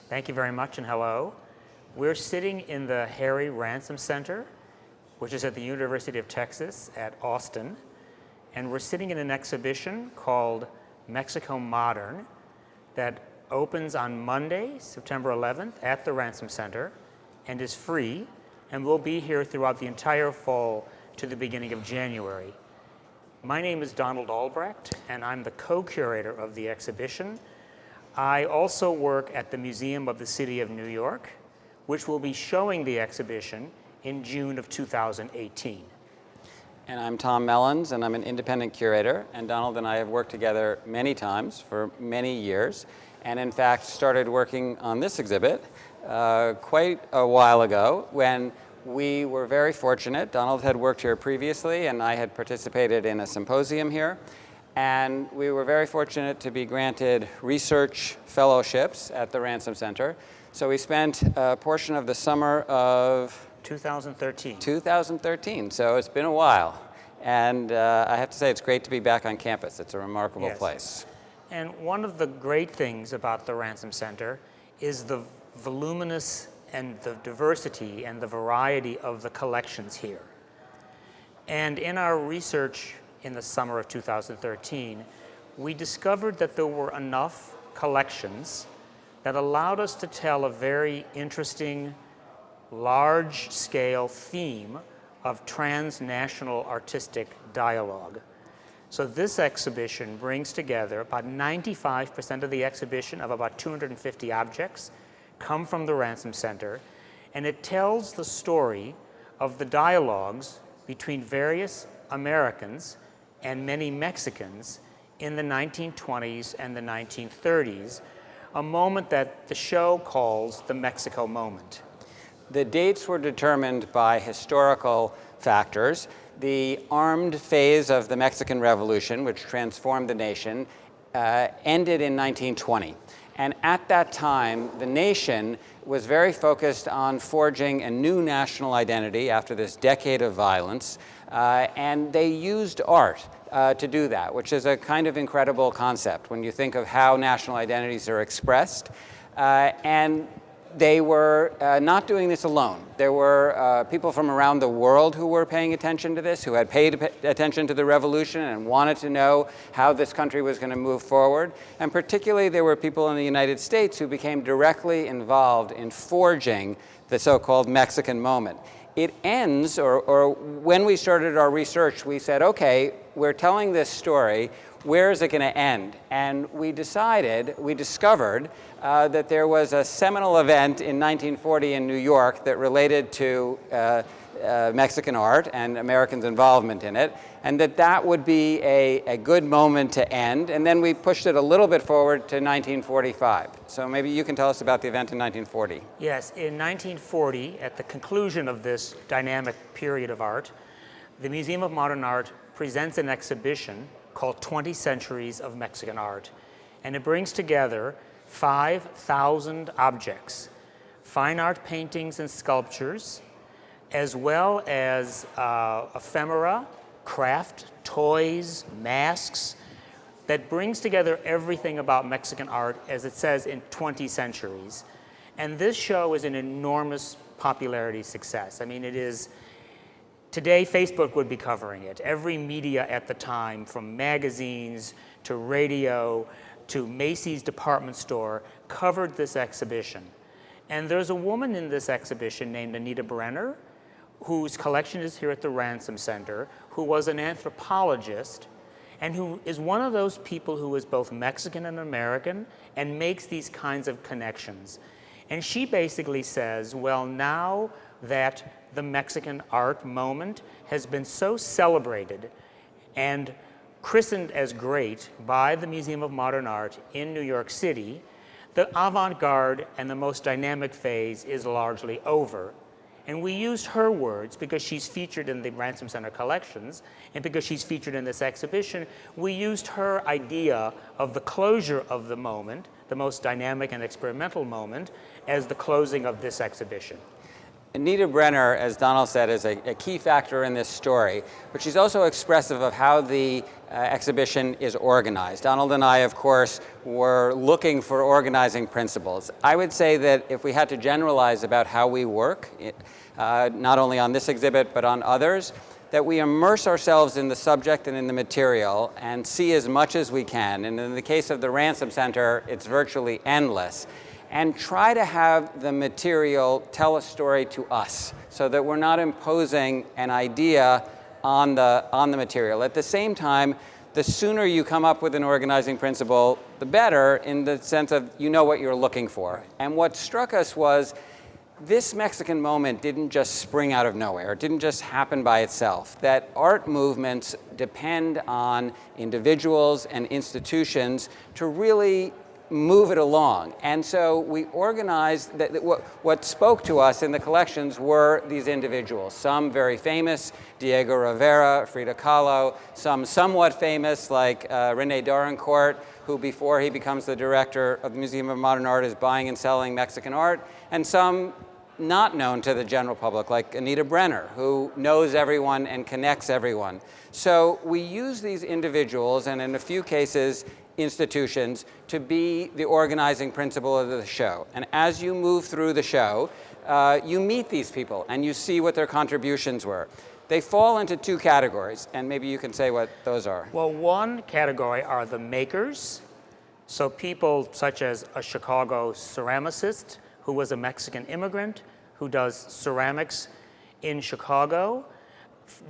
Thank you very much, and hello. We're sitting in the Harry Ransom Center, which is at the University of Texas at Austin, and we're sitting in an exhibition called Mexico Modern that opens on Monday, September 11th at the Ransom Center and is free, and will be here throughout the entire fall to the beginning of January. My name is Donald Albrecht, and I'm the co-curator of the exhibition. I also work at the Museum of the City of New York, which will be showing the exhibition in June of 2018. And I'm Tom Mellons, and I'm an independent curator. And Donald and I have worked together many times for many years, and in fact started working on this exhibit quite a while ago when we were very fortunate. Donald had worked here previously, and I had participated in a symposium here. And we were very fortunate to be granted research fellowships at the Ransom Center. So we spent a portion of the summer of 2013. So it's been a while. And I have to say, it's great to be back on campus. It's a remarkable place. And one of the great things about the Ransom Center is the voluminous and the diversity and the variety of the collections here. And in our research in the summer of 2013, we discovered that there were enough collections that allowed us to tell a very interesting, large-scale theme of transnational artistic dialogue. So this exhibition brings together about 95% of the exhibition of about 250 objects come from the Ransom Center, and it tells the story of the dialogues between various Americans and many Mexicans in the 1920s and the 1930s, a moment that the show calls the Mexico moment. The dates were determined by historical factors. The armed phase of the Mexican Revolution, which transformed the nation, ended in 1920. And at that time, the nation was very focused on forging a new national identity after this decade of violence. And they used art to do that, which is a kind of incredible concept when you think of how national identities are expressed. And they were not doing this alone. There were people from around the world who were paying attention to this, who had paid attention to the revolution and wanted to know how this country was going to move forward. And particularly, there were people in the United States who became directly involved in forging the so-called Mexican moment. It ends, or when we started our research, we said, okay, we're telling this story, where is it going to end? And we discovered that there was a seminal event in 1940 in New York that related to Mexican art and Americans' involvement in it, and that would be a good moment to end. And then we pushed it a little bit forward to 1945. So maybe you can tell us about the event in 1940. Yes, in 1940, at the conclusion of this dynamic period of art, the Museum of Modern Art presents an exhibition called 20 Centuries of Mexican Art. And it brings together 5,000 objects, fine art paintings and sculptures, as well as ephemera, craft, toys, masks, that brings together everything about Mexican art, as it says, in 20 centuries. And this show is an enormous popularity success. I mean, it is. Today, Facebook would be covering it. Every media at the time, from magazines to radio to Macy's department store, covered this exhibition. And there's a woman in this exhibition named Anita Brenner, whose collection is here at the Ransom Center, who was an anthropologist, and who is one of those people who is both Mexican and American and makes these kinds of connections. And she basically says, well, now that the Mexican art moment has been so celebrated and christened as great by the Museum of Modern Art in New York City, the avant-garde and the most dynamic phase is largely over. And we used her words because she's featured in the Ransom Center collections, and because she's featured in this exhibition, we used her idea of the closure of the moment, the most dynamic and experimental moment, as the closing of this exhibition. Anita Brenner, as Donald said, is a key factor in this story, but she's also expressive of how the exhibition is organized. Donald and I, of course, were looking for organizing principles. I would say that if we had to generalize about how we work, not only on this exhibit but on others, that we immerse ourselves in the subject and in the material and see as much as we can. And in the case of the Ransom Center, it's virtually endless. And try to have the material tell a story to us so that we're not imposing an idea on the material. At the same time, the sooner you come up with an organizing principle, the better, in the sense of you know what you're looking for. And what struck us was this Mexican moment didn't just spring out of nowhere. It didn't just happen by itself. That art movements depend on individuals and institutions to really move it along. And so we organized, what spoke to us in the collections were these individuals. Some very famous, Diego Rivera, Frida Kahlo, some somewhat famous like René Dorencourt, who before he becomes the director of the Museum of Modern Art is buying and selling Mexican art, and some not known to the general public, like Anita Brenner, who knows everyone and connects everyone. So we use these individuals, and in a few cases, institutions, to be the organizing principle of the show. And as you move through the show, you meet these people and you see what their contributions were. They fall into two categories, and maybe you can say what those are. Well, one category are the makers. So people such as a Chicago ceramicist who was a Mexican immigrant who does ceramics in Chicago.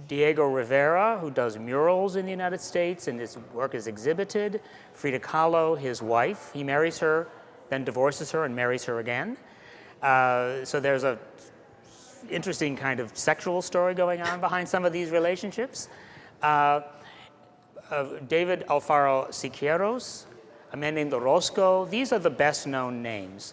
Diego Rivera, who does murals in the United States, and his work is exhibited. Frida Kahlo, his wife, he marries her, then divorces her and marries her again. So there's a interesting kind of sexual story going on behind some of these relationships. David Alfaro Siqueiros, a man named Orozco, these are the best known names.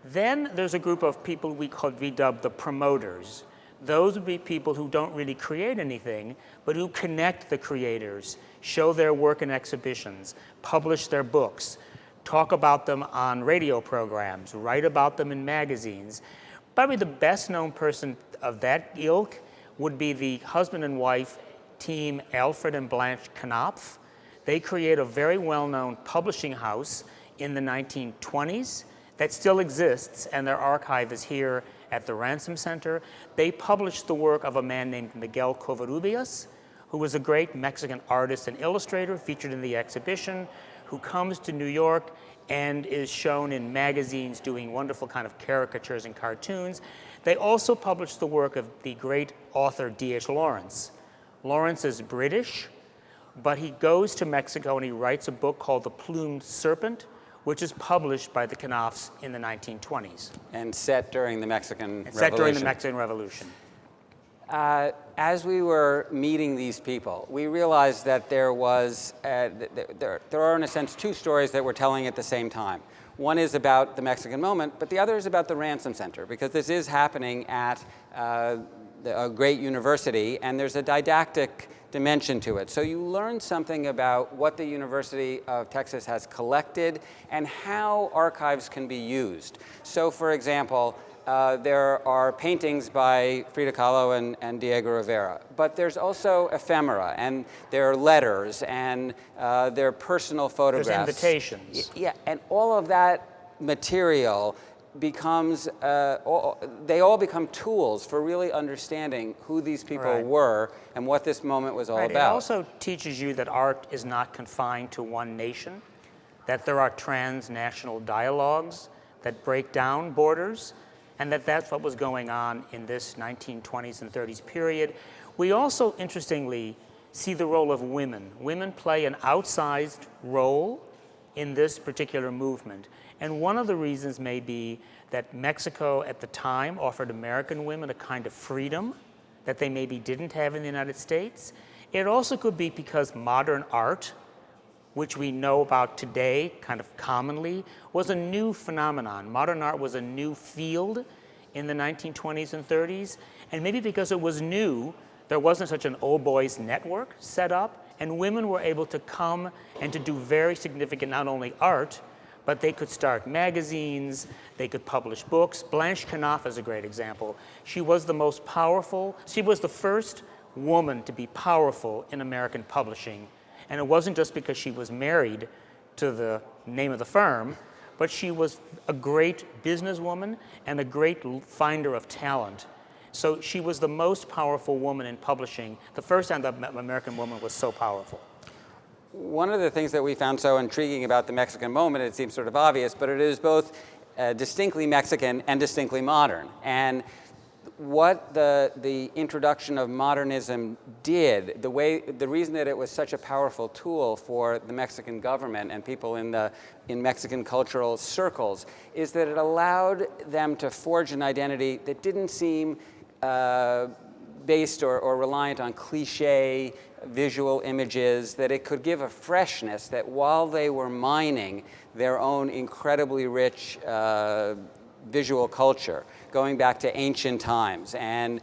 Then there's a group of people we dub the promoters. Those would be people who don't really create anything, but who connect the creators, show their work in exhibitions, publish their books, talk about them on radio programs, write about them in magazines. Probably the best known person of that ilk would be the husband and wife team Alfred and Blanche Knopf. They create a very well-known publishing house in the 1920s that still exists, and their archive is here at the Ransom Center. They published the work of a man named Miguel Covarrubias, who was a great Mexican artist and illustrator featured in the exhibition, who comes to New York and is shown in magazines doing wonderful kind of caricatures and cartoons. They also published the work of the great author D.H. Lawrence. Lawrence is British, but he goes to Mexico and he writes a book called The Plumed Serpent, which is published by the Knopfs in the 1920s. And set during the Mexican Revolution. Set during the Mexican Revolution. As we were meeting these people, we realized that there are, in a sense, two stories that we're telling at the same time. One is about the Mexican moment, but the other is about the Ransom Center, because this is happening at a great university, and there's a didactic dimension to it. So you learn something about what the University of Texas has collected and how archives can be used. So for example, there are paintings by Frida Kahlo and Diego Rivera, but there's also ephemera, and there are letters, and there are personal photographs. There's invitations. Yeah, and all of that material becomes, they all become tools for really understanding who these people were and what this moment was all about. It also teaches you that art is not confined to one nation, that there are transnational dialogues that break down borders, and that's what was going on in this 1920s and 30s period. We also, interestingly, see the role of women. Women play an outsized role in this particular movement. And one of the reasons may be that Mexico at the time offered American women a kind of freedom that they maybe didn't have in the United States. It also could be because modern art, which we know about today kind of commonly, was a new phenomenon. Modern art was a new field in the 1920s and 30s. And maybe because it was new, there wasn't such an old boys network set up, and women were able to come and to do very significant, not only art, but they could start magazines, they could publish books. Blanche Knopf is a great example. She was the most powerful, she was the first woman to be powerful in American publishing. And it wasn't just because she was married to the name of the firm, but she was a great businesswoman and a great finder of talent. So she was the most powerful woman in publishing, the first time that an American woman was so powerful. One of the things that we found so intriguing about the Mexican moment, it seems sort of obvious, but it is both distinctly Mexican and distinctly modern. And what the introduction of modernism did, the reason that it was such a powerful tool for the Mexican government and people in Mexican cultural circles, is that it allowed them to forge an identity that didn't seem based or reliant on cliche visual images, that it could give a freshness that while they were mining their own incredibly rich visual culture, going back to ancient times and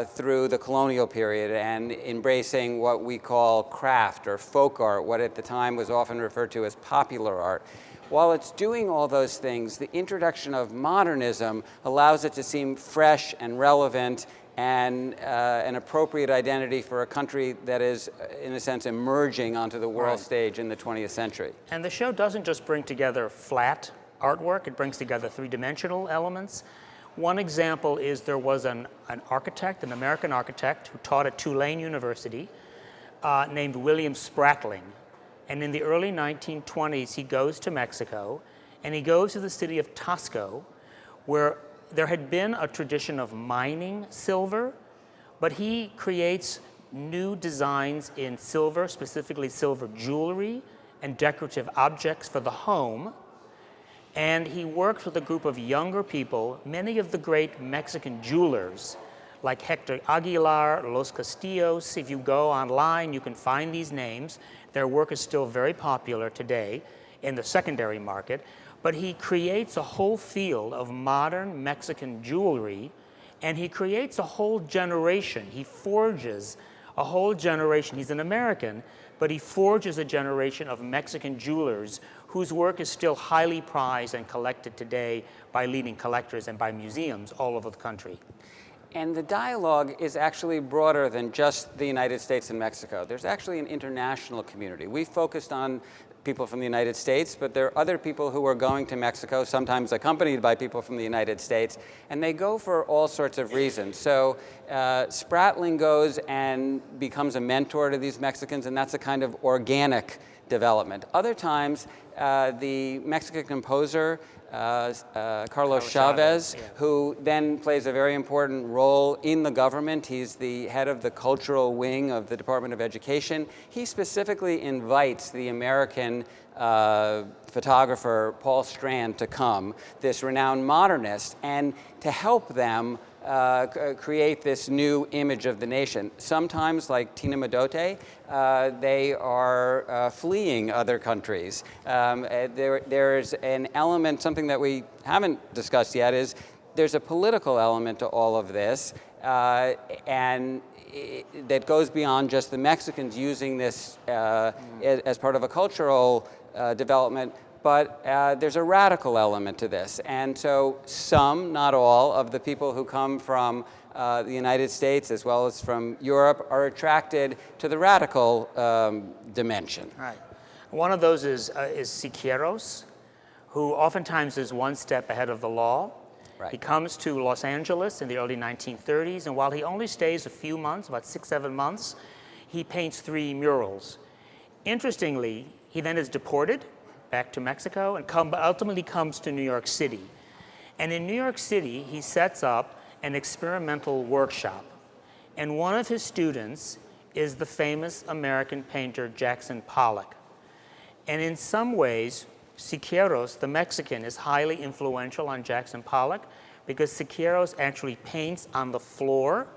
through the colonial period and embracing what we call craft or folk art, what at the time was often referred to as popular art. While it's doing all those things, the introduction of modernism allows it to seem fresh and relevant and an appropriate identity for a country that is, in a sense, emerging onto the world stage in the 20th century. And the show doesn't just bring together flat artwork, it brings together three-dimensional elements. One example is there was an architect, an American architect, who taught at Tulane University named William Spratling. And in the early 1920s, he goes to Mexico, and he goes to the city of Tasco, where there had been a tradition of mining silver, but he creates new designs in silver, specifically silver jewelry and decorative objects for the home. And he worked with a group of younger people, many of the great Mexican jewelers, like Hector Aguilar, Los Castillos. If you go online, you can find these names. Their work is still very popular today in the secondary market. But he creates a whole field of modern Mexican jewelry, and he creates a whole generation. He forges a whole generation. He's an American, but he forges a generation of Mexican jewelers whose work is still highly prized and collected today by leading collectors and by museums all over the country. And the dialogue is actually broader than just the United States and Mexico. There's actually an international community. We focused on people from the United States, but there are other people who are going to Mexico, sometimes accompanied by people from the United States, and they go for all sorts of reasons. So Spratling goes and becomes a mentor to these Mexicans, and that's a kind of organic development. Other times, the Mexican composer, Carlos Chavez, who then plays a very important role in the government. He's the head of the cultural wing of the Department of Education. He specifically invites the American photographer Paul Strand to come, this renowned modernist, and to help them create this new image of the nation. Sometimes, like Tina Modotti, they are fleeing other countries. There's an element, something that we haven't discussed yet, is there's a political element to all of this, and that goes beyond just the Mexicans using this as part of a cultural development. But there's a radical element to this. And so some, not all, of the people who come from the United States as well as from Europe are attracted to the radical dimension. Right. One of those is Curators, who oftentimes is one step ahead of the law. Right. He comes to Los Angeles in the early 1930s, and while he only stays a few months, about 6-7 months, he paints 3 murals. Interestingly, he then is deported back to Mexico and ultimately comes to New York City. And in New York City, he sets up an experimental workshop. And one of his students is the famous American painter Jackson Pollock. And in some ways, Curators, the Mexican, is highly influential on Jackson Pollock because Curators actually paints on the floor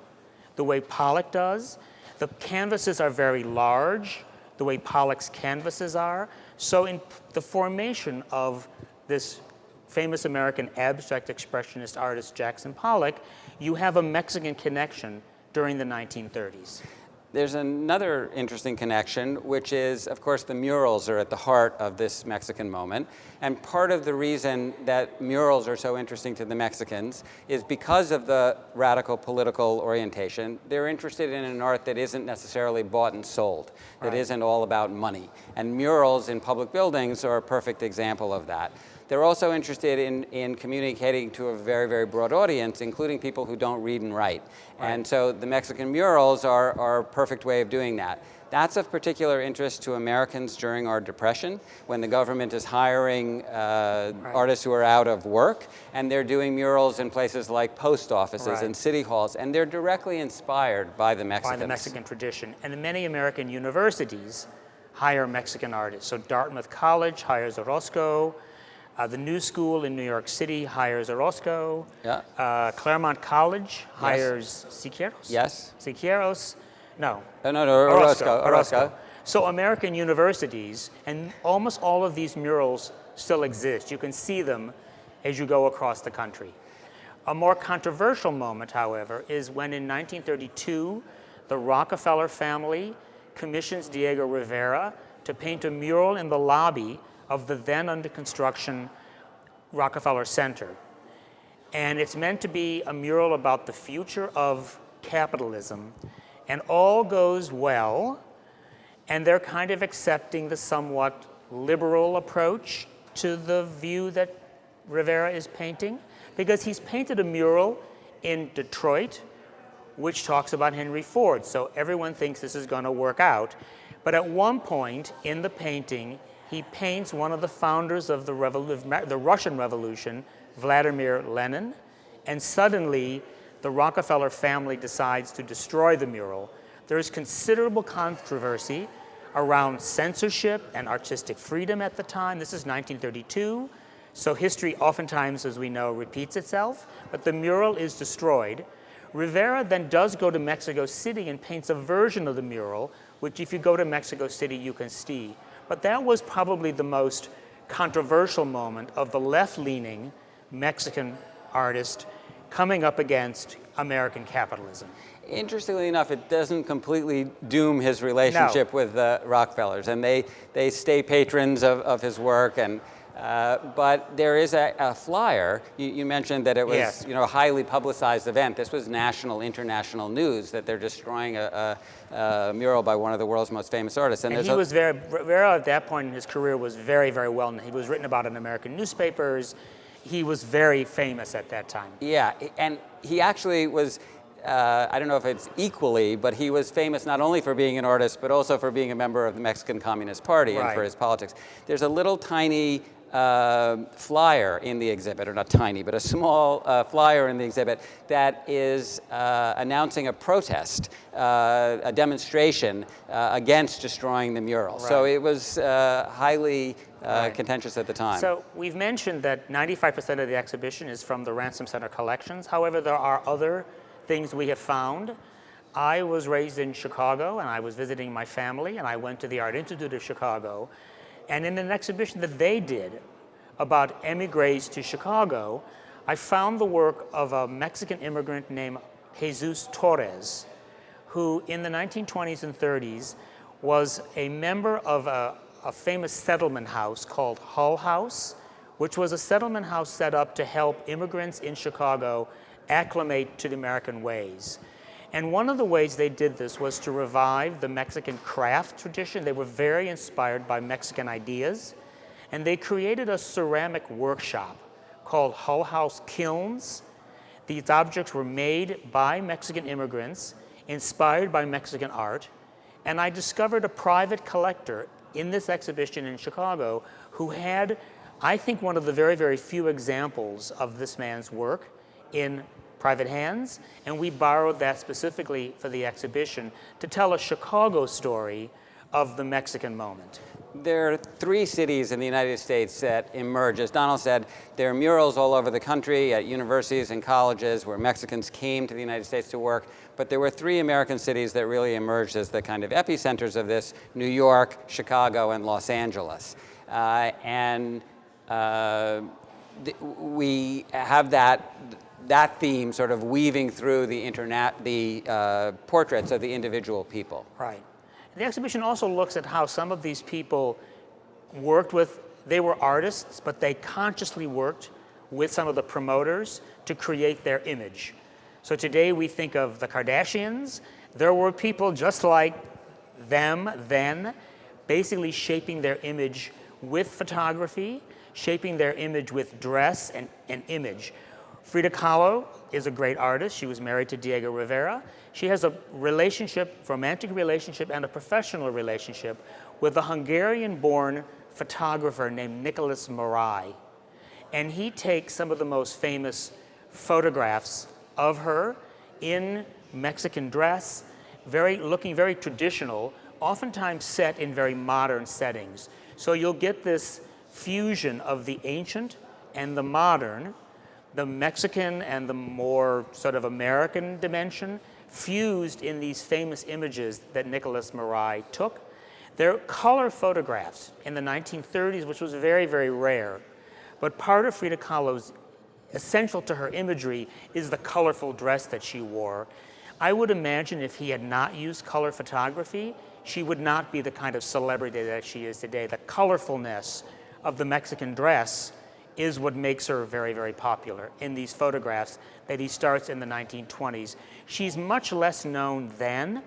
the way Pollock does. The canvases are very large, the way Pollock's canvases are. So in the formation of this famous American abstract expressionist artist Jackson Pollock, you have a Mexican connection during the 1930s. There's another interesting connection, which is, of course, the murals are at the heart of this Mexican moment. And part of the reason that murals are so interesting to the Mexicans is because of the radical political orientation. They're interested in an art that isn't necessarily bought and sold, that isn't all about money. And murals in public buildings are a perfect example of that. They're also interested in communicating to a very, very broad audience, including people who don't read and write. And so the Mexican murals are a perfect way of doing that. That's of particular interest to Americans during our Depression, when the government is hiring artists who are out of work, and they're doing murals in places like post offices and city halls, and they're directly inspired by the Mexicans. By the Mexican tradition. And many American universities hire Mexican artists. So Dartmouth College hires Orozco. The New School in New York City hires Orozco. Yeah. Claremont College hires Siqueiros. Yes. Siqueiros. No. No, Orozco. So American universities, and almost all of these murals still exist. You can see them as you go across the country. A more controversial moment, however, is when in 1932, the Rockefeller family commissions Diego Rivera to paint a mural in the lobby of the then under construction Rockefeller Center. And it's meant to be a mural about the future of capitalism. And all goes well, and they're kind of accepting the somewhat liberal approach to the view that Rivera is painting, because he's painted a mural in Detroit which talks about Henry Ford. So everyone thinks this is going to work out. But at one point in the painting, he paints one of the founders of the Russian Revolution, Vladimir Lenin, and suddenly the Rockefeller family decides to destroy the mural. There is considerable controversy around censorship and artistic freedom at the time. This is 1932, so history oftentimes, as we know, repeats itself, but the mural is destroyed. Rivera then does go to Mexico City and paints a version of the mural, which if you go to Mexico City, you can see. But that was probably the most controversial moment of the left-leaning Mexican artist coming up against American capitalism. Interestingly enough, it doesn't completely doom his relationship with the Rockefellers, and they stay patrons of his work. And but there is a flyer. You mentioned that it was a highly publicized event. This was national, international news that they're destroying a mural by one of the world's most famous artists. And he was Rivera at that point in his career was very, very well known. He was written about in American newspapers. He was very famous at that time. Yeah, and he actually was, I don't know if it's equally, but he was famous not only for being an artist, but also for being a member of the Mexican Communist Party and for his politics. There's a little tiny flyer in the exhibit, or not tiny, but a small flyer in the exhibit that is announcing a protest, a demonstration against destroying the mural. So it was highly contentious at the time. So we've mentioned that 95% of the exhibition is from the Ransom Center collections. However, there are other things we have found. I was raised in Chicago, and I was visiting my family, and I went to the Art Institute of Chicago. And in an exhibition that they did about emigres to Chicago, I found the work of a Mexican immigrant named Jesus Torres, who in the 1920s and 30s was a member of a famous settlement house called Hull House, which was a settlement house set up to help immigrants in Chicago acclimate to the American ways. And one of the ways they did this was to revive the Mexican craft tradition. They were very inspired by Mexican ideas. And they created a ceramic workshop called Hull House Kilns. These objects were made by Mexican immigrants, inspired by Mexican art. And I discovered a private collector in this exhibition in Chicago who had, I think, one of the very, very few examples of this man's work in private hands, and we borrowed that specifically for the exhibition to tell a Chicago story of the Mexican moment. There are 3 cities in the United States that emerge. As Donald said, there are murals all over the country at universities and colleges where Mexicans came to the United States to work, but there were 3 American cities that really emerged as the kind of epicenters of this: New York, Chicago, and Los Angeles. We have that theme sort of weaving through the portraits of the individual people. Right. The exhibition also looks at how some of these people worked with, they were artists, but they consciously worked with some of the promoters to create their image. So today we think of the Kardashians. There were people just like them then, basically shaping their image with photography, shaping their image with dress and image. Frida Kahlo is a great artist. She was married to Diego Rivera. She has a romantic relationship and a professional relationship with a Hungarian-born photographer named Nicholas Marai. And he takes some of the most famous photographs of her in Mexican dress, looking very traditional, oftentimes set in very modern settings. So you'll get this fusion of the ancient and the modern, the Mexican and the more sort of American dimension, fused in these famous images that Nicholas Marai took. They're color photographs in the 1930s, which was very, very rare. But part of Frida Kahlo's, essential to her imagery, is the colorful dress that she wore. I would imagine if he had not used color photography, she would not be the kind of celebrity that she is today. The colorfulness of the Mexican dress is what makes her very, very popular in these photographs that he starts in the 1920s. She's much less known then,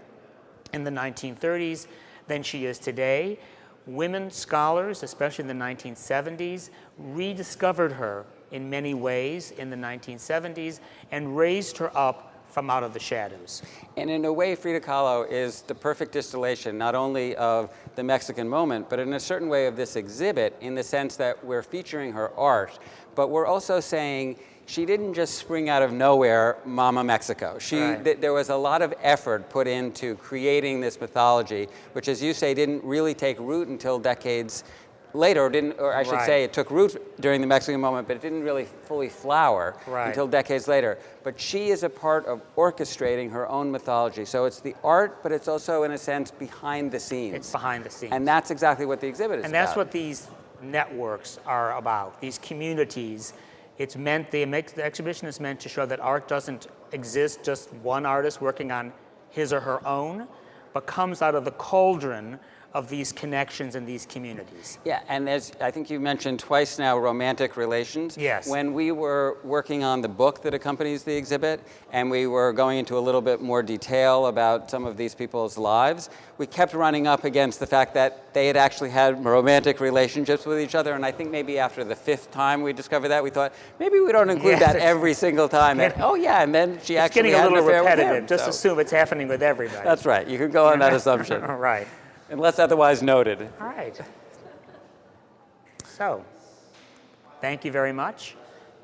in the 1930s, than she is today. Women scholars, especially in the 1970s, rediscovered her in many ways in the 1970s and raised her up from out of the shadows. And in a way, Frida Kahlo is the perfect distillation not only of the Mexican moment, but in a certain way of this exhibit, in the sense that we're featuring her art, but we're also saying she didn't just spring out of nowhere, Mama Mexico. There was a lot of effort put into creating this mythology, which, as you say, didn't really take root until decades later, or I should say it took root during the Mexican moment, but it didn't really fully flower until decades later. But she is a part of orchestrating her own mythology. So it's the art, but it's also, in a sense, behind the scenes. It's behind the scenes. And that's exactly what the exhibit is about. And that's what these networks are about, these communities. It's meant, the exhibition is meant to show that art doesn't exist just one artist working on his or her own, but comes out of the cauldron of these connections in these communities. Yeah, and as I think you mentioned twice now, romantic relations. Yes. When we were working on the book that accompanies the exhibit, and we were going into a little bit more detail about some of these people's lives, we kept running up against the fact that they had actually had romantic relationships with each other, and I think maybe after the 5th time we discovered that, we thought, maybe we don't include that every single time. And, oh yeah, and then she actually had an affair with him. It's getting a little repetitive. Just assume it's happening with everybody. That's right. You can go on that assumption. Right. Unless otherwise noted. All right. So, thank you very much.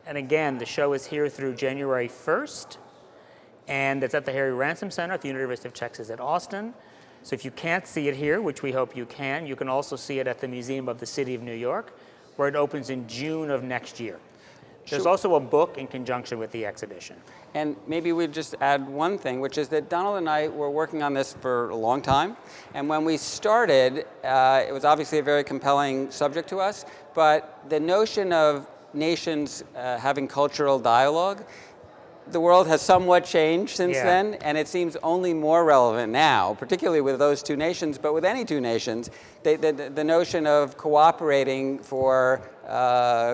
And again, the show is here through January 1st, and it's at the Harry Ransom Center at the University of Texas at Austin. So if you can't see it here, which we hope you can also see it at the Museum of the City of New York, where it opens in June of next year. There's also a book in conjunction with the exhibition. And maybe we'd just add one thing, which is that Donald and I were working on this for a long time. And when we started, it was obviously a very compelling subject to us. But the notion of nations having cultural dialogue, the world has somewhat changed since then, and it seems only more relevant now, particularly with those two nations, but with any two nations, the notion of cooperating for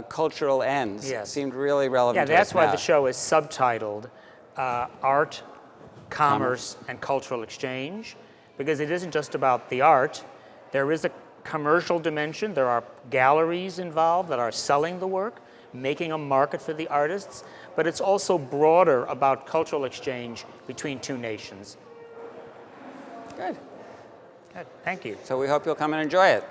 cultural ends seemed really relevant to us. Yeah, that's why the show is subtitled Art, Commerce, and Cultural Exchange, because it isn't just about the art. There is a commercial dimension. There are galleries involved that are selling the work, making a market for the artists, but it's also broader about cultural exchange between two nations. Good. Good, thank you. So we hope you'll come and enjoy it.